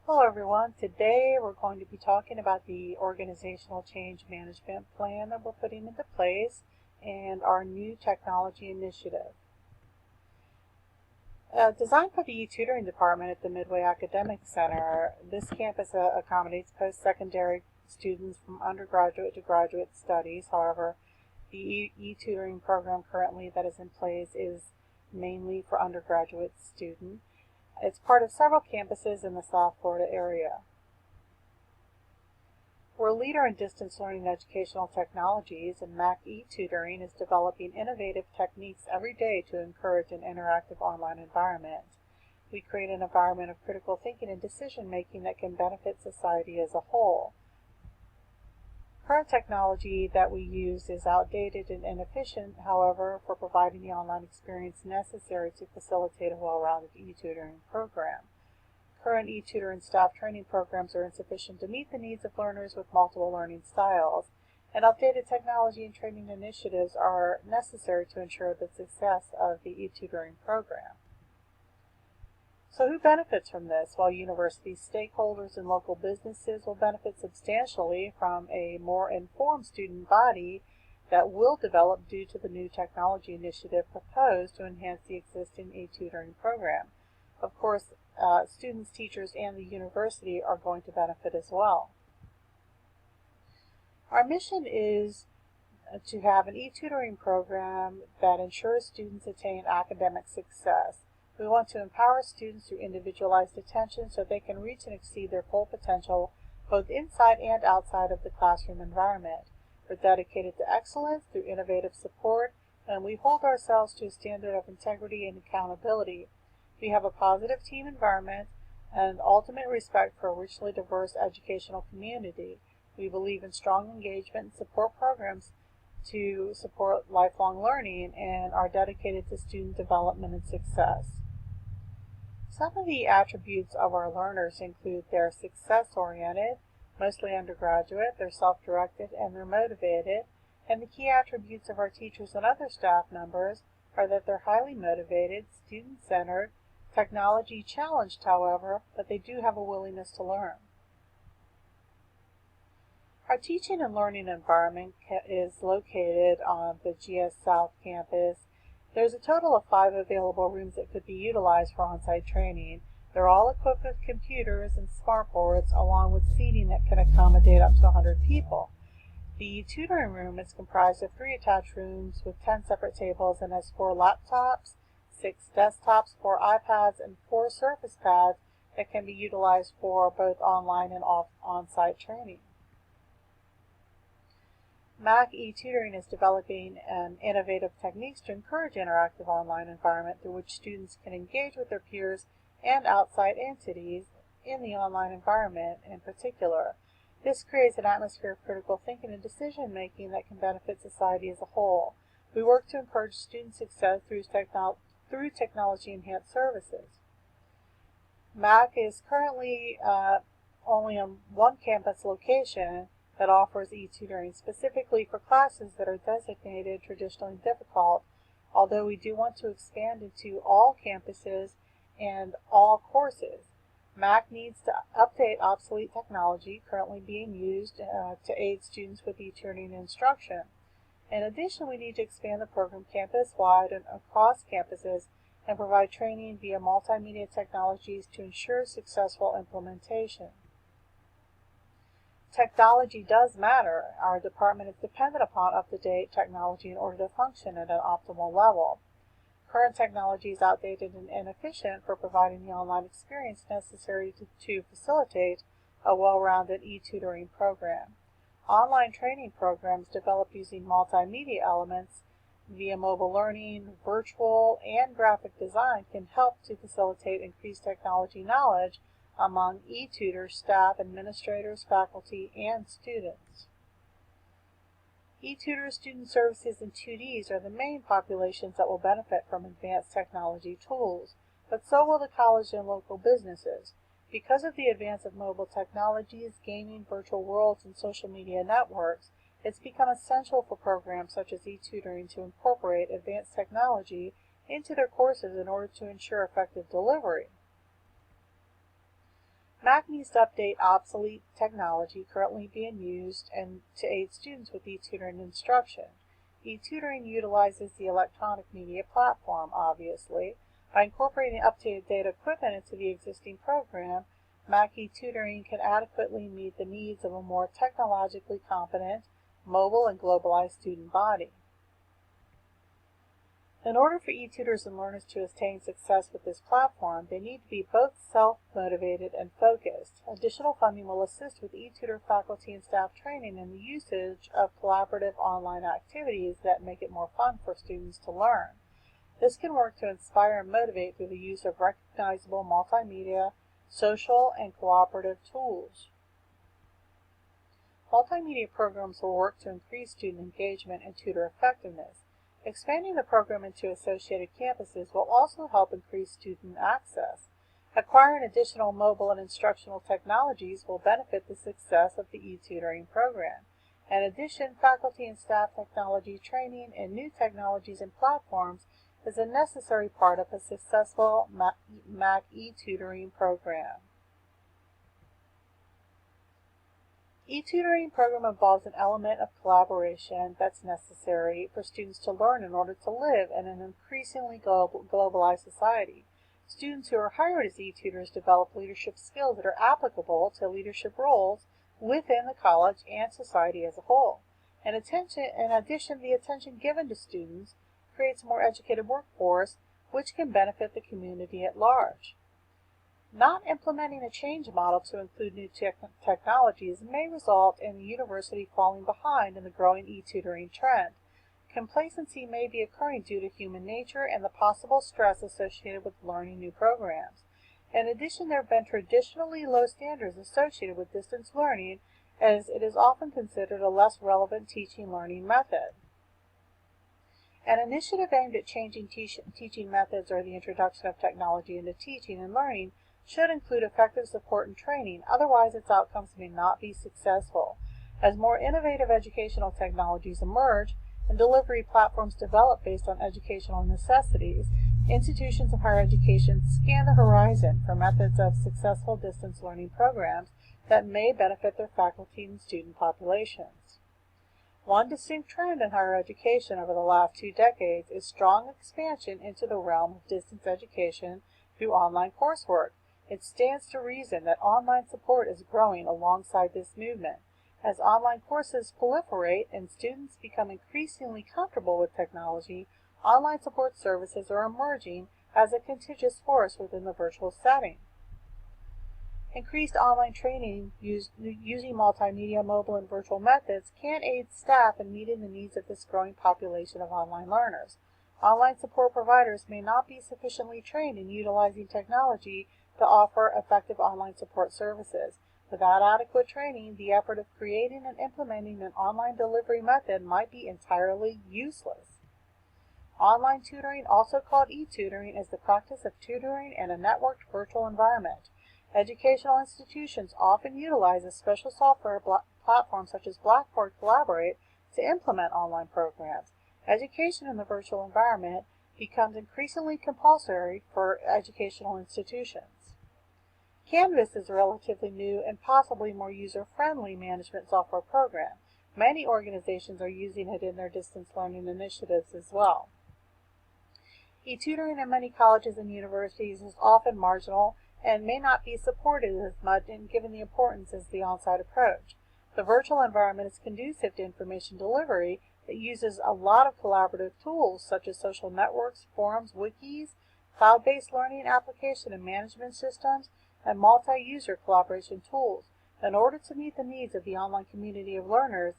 Hello everyone. Today we're going to be talking about the organizational change management plan that we're putting into place and our new technology initiative. Designed for the e-tutoring department at the Midway Academic Center, this campus accommodates post-secondary students from undergraduate to graduate studies. However, the e-tutoring program currently that is in place is mainly for undergraduate students. It's part of several campuses in the South Florida area. We're a leader in distance learning educational technologies, and Mac e-tutoring is developing innovative techniques every day to encourage an interactive online environment. We create an environment of critical thinking and decision making that can benefit society as a whole. Current technology that we use is outdated and inefficient, however, for providing the online experience necessary to facilitate a well-rounded e-tutoring program. Current e-tutoring staff training programs are insufficient to meet the needs of learners with multiple learning styles, and updated technology and training initiatives are necessary to ensure the success of the e-tutoring program. So who benefits from this? Well, university stakeholders and local businesses will benefit substantially from a more informed student body that will develop due to the new technology initiative proposed to enhance the existing e-tutoring program. Of course, students, teachers, and the university are going to benefit as well. Our mission is to have an e-tutoring program that ensures students attain academic success. We want to empower students through individualized attention so they can reach and exceed their full potential both inside and outside of the classroom environment. We're dedicated to excellence through innovative support, and we hold ourselves to a standard of integrity and accountability. We have a positive team environment and ultimate respect for a richly diverse educational community. We believe in strong engagement and support programs to support lifelong learning and are dedicated to student development and success. Some of the attributes of our learners include they're success-oriented, mostly undergraduate, they're self-directed, and they're motivated. And the key attributes of our teachers and other staff members are that they're highly motivated, student-centered, technology challenged, however, but they do have a willingness to learn. Our teaching and learning environment is located on the GS South campus. There's a total of 5 available rooms that could be utilized for on-site training. They're all equipped with computers and smartboards, along with seating that can accommodate up to 100 people. The tutoring room is comprised of 3 attached rooms with 10 separate tables and has 4 laptops, 6 desktops, 4 iPads, and 4 Surface Pads that can be utilized for both online and on-site training. Mac e-tutoring is developing innovative techniques to encourage interactive online environment through which students can engage with their peers and outside entities in the online environment in particular. This creates an atmosphere of critical thinking and decision making that can benefit society as a whole. We work to encourage student success through technology enhanced services. Mac is currently only on one campus location that offers e-tutoring specifically for classes that are designated traditionally difficult, although we do want to expand into all campuses and all courses. Mac needs to update obsolete technology currently being used to aid students with e-tutoring instruction. In addition, we need to expand the program campus-wide and across campuses and provide training via multimedia technologies to ensure successful implementation. Technology does matter. Our department is dependent upon up-to-date technology in order to function at an optimal level. Current technology is outdated and inefficient for providing the online experience necessary to facilitate a well-rounded e-tutoring program. Online training programs developed using multimedia elements via mobile learning, virtual, and graphic design can help to facilitate increased technology knowledge among e-tutors, staff, administrators, faculty, and students. E-tutors, student services, and 2Ds are the main populations that will benefit from advanced technology tools, but so will the college and local businesses. Because of the advance of mobile technologies, gaming, virtual worlds, and social media networks, it's become essential for programs such as e-tutoring to incorporate advanced technology into their courses in order to ensure effective delivery. MAC needs to update obsolete technology currently being used and to aid students with e-tutoring instruction. E-tutoring utilizes the electronic media platform, obviously. By incorporating updated data equipment into the existing program, MAC e-tutoring can adequately meet the needs of a more technologically competent, mobile, and globalized student body. In order for e-tutors and learners to attain success with this platform, they need to be both self-motivated and focused. Additional funding will assist with e-tutor faculty and staff training in the usage of collaborative online activities that make it more fun for students to learn. This can work to inspire and motivate through the use of recognizable multimedia, social, and cooperative tools. Multimedia programs will work to increase student engagement and tutor effectiveness. Expanding the program into associated campuses will also help increase student access. Acquiring additional mobile and instructional technologies will benefit the success of the e-tutoring program. In addition, faculty and staff technology training in new technologies and platforms is a necessary part of a successful MAC e-tutoring program. E-tutoring program involves an element of collaboration that's necessary for students to learn in order to live in an increasingly globalized society. Students who are hired as e-tutors develop leadership skills that are applicable to leadership roles within the college and society as a whole. In addition, the attention given to students creates a more educated workforce, which can benefit the community at large. Not implementing a change model to include new technologies may result in the university falling behind in the growing e-tutoring trend. Complacency may be occurring due to human nature and the possible stress associated with learning new programs. In addition, there have been traditionally low standards associated with distance learning, as it is often considered a less relevant teaching-learning method. An initiative aimed at changing teaching methods or the introduction of technology into teaching and learning should include effective support and training, otherwise its outcomes may not be successful. As more innovative educational technologies emerge and delivery platforms develop based on educational necessities, institutions of higher education scan the horizon for methods of successful distance learning programs that may benefit their faculty and student populations. One distinct trend in higher education over the last 2 decades is strong expansion into the realm of distance education through online coursework. It stands to reason that online support is growing alongside this movement. As online courses proliferate and students become increasingly comfortable with technology, online support services are emerging as a contiguous force within the virtual setting. Increased online training using multimedia, mobile, and virtual methods can aid staff in meeting the needs of this growing population of online learners. Online support providers may not be sufficiently trained in utilizing technology to offer effective online support services. Without adequate training, the effort of creating and implementing an online delivery method might be entirely useless. Online tutoring, also called e-tutoring, is the practice of tutoring in a networked virtual environment. Educational institutions often utilize a special software platform such as Blackboard Collaborate to implement online programs. Education in the virtual environment becomes increasingly compulsory for educational institutions. Canvas is a relatively new and possibly more user-friendly management software program. Many organizations are using it in their distance learning initiatives as well. E-tutoring in many colleges and universities is often marginal and may not be supported as much given the importance as the on-site approach. The virtual environment is conducive to information delivery that uses a lot of collaborative tools such as social networks, forums, wikis, cloud-based learning application and management systems, and multi-user collaboration tools. In order to meet the needs of the online community of learners,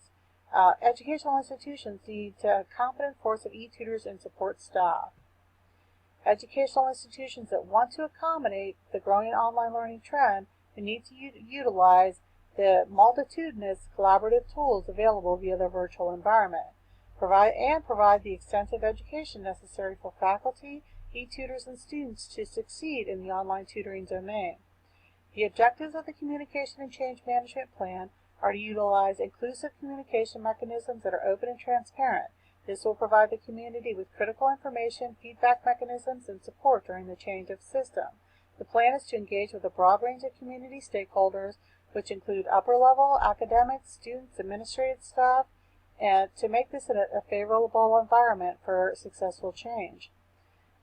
educational institutions need a competent force of e-tutors and support staff. Educational institutions that want to accommodate the growing online learning trend need to utilize the multitudinous collaborative tools available via the virtual environment, provide the extensive education necessary for faculty, e-tutors, and students to succeed in the online tutoring domain. The objectives of the Communication and Change Management Plan are to utilize inclusive communication mechanisms that are open and transparent. This will provide the community with critical information, feedback mechanisms, and support during the change of system. The plan is to engage with a broad range of community stakeholders, which include upper-level academics, students, administrative staff, and to make this a favorable environment for successful change.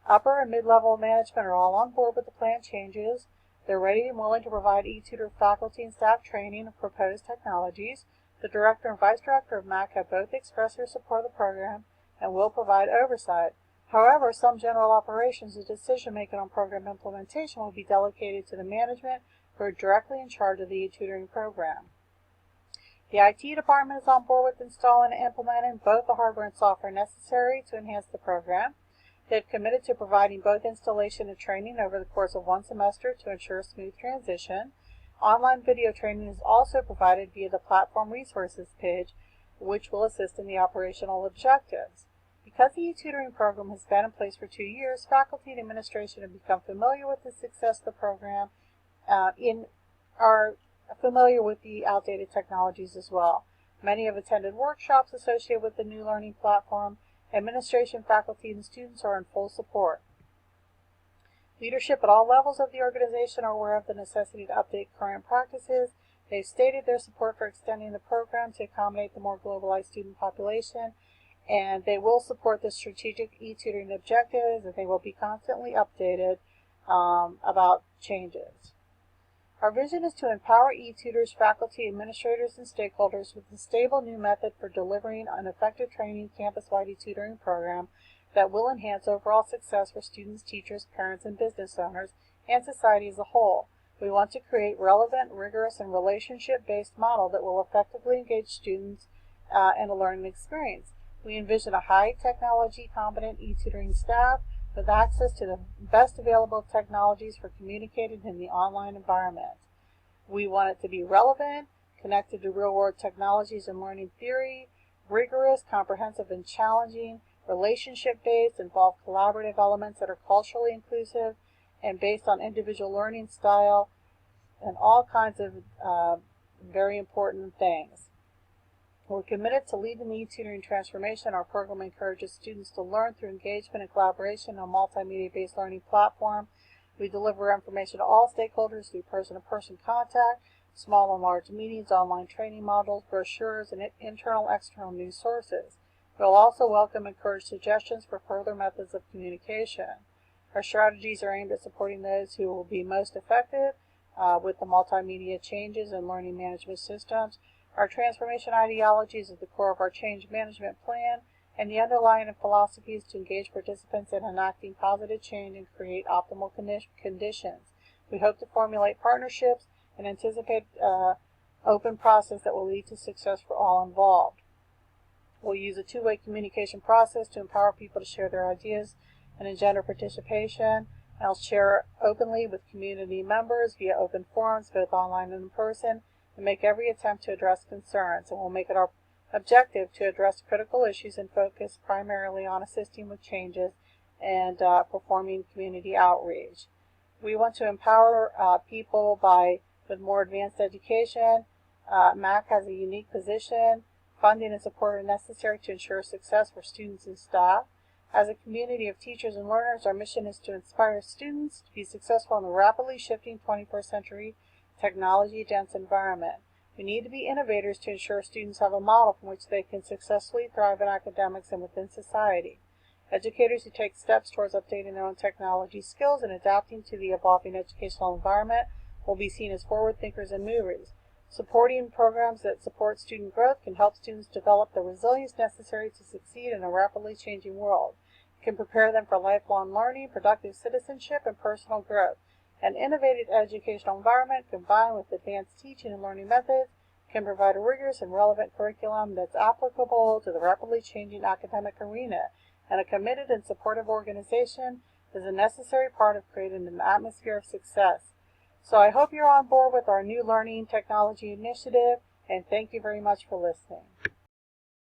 Upper and mid-level management are all on board with the plan changes. They're ready and willing to provide eTutor faculty and staff training of proposed technologies. The director and vice director of MAC have both expressed their support of the program and will provide oversight. However, some general operations and decision-making on program implementation will be delegated to the management who are directly in charge of the e-tutoring program. The IT department is on board with installing and implementing both the hardware and software necessary to enhance the program. They've committed to providing both installation and training over the course of one semester to ensure a smooth transition. Online video training is also provided via the platform resources page, which will assist in the operational objectives. Because the e-tutoring program has been in place for 2 years, faculty and administration have become familiar with the success of the program are familiar with the outdated technologies as well. Many have attended workshops associated with the new learning platform. Administration, faculty, and students are in full support. Leadership at all levels of the organization are aware of the necessity to update current practices. They've stated their support for extending the program to accommodate the more globalized student population, and they will support the strategic e-tutoring objectives, and they will be constantly updated about changes. Our vision is to empower e-tutors, faculty, administrators, and stakeholders with a stable new method for delivering an effective training campus-wide e-tutoring program that will enhance overall success for students, teachers, parents, and business owners, and society as a whole. We want to create relevant, rigorous, and relationship-based model that will effectively engage students in a learning experience. We envision a high-technology, competent e-tutoring staff with access to the best available technologies for communicating in the online environment. We want it to be relevant, connected to real-world technologies and learning theory, rigorous, comprehensive, and challenging, relationship-based, involve collaborative elements that are culturally inclusive, and based on individual learning style, and all kinds of very important things. We're committed to leading the e-tutoring transformation. Our program encourages students to learn through engagement and collaboration on a multimedia-based learning platform. We deliver information to all stakeholders through person-to-person contact, small and large meetings, online training modules, brochures, and internal and external news sources. We'll also welcome and encourage suggestions for further methods of communication. Our strategies are aimed at supporting those who will be most effective with the multimedia changes and learning management systems. Our transformation ideology is at the core of our change management plan, and the underlying philosophy is to engage participants in enacting positive change and create optimal conditions. We hope to formulate partnerships and anticipate open process that will lead to success for all involved. We'll use a two-way communication process to empower people to share their ideas and engender participation. I'll share openly with community members via open forums, both online and in person, and make every attempt to address concerns. And we'll make it our objective to address critical issues and focus primarily on assisting with changes and performing community outreach. We want to empower people with more advanced education. MAC has a unique position. Funding and support are necessary to ensure success for students and staff. As a community of teachers and learners, our mission is to inspire students to be successful in the rapidly shifting 21st century technology-dense environment. We need to be innovators to ensure students have a model from which they can successfully thrive in academics and within society. Educators who take steps towards updating their own technology skills and adapting to the evolving educational environment will be seen as forward thinkers and movers. Supporting programs that support student growth can help students develop the resilience necessary to succeed in a rapidly changing world. It can prepare them for lifelong learning, productive citizenship, and personal growth. An innovative educational environment combined with advanced teaching and learning methods can provide a rigorous and relevant curriculum that's applicable to the rapidly changing academic arena, and a committed and supportive organization is a necessary part of creating an atmosphere of success. So I hope you're on board with our new learning technology initiative, and thank you very much for listening.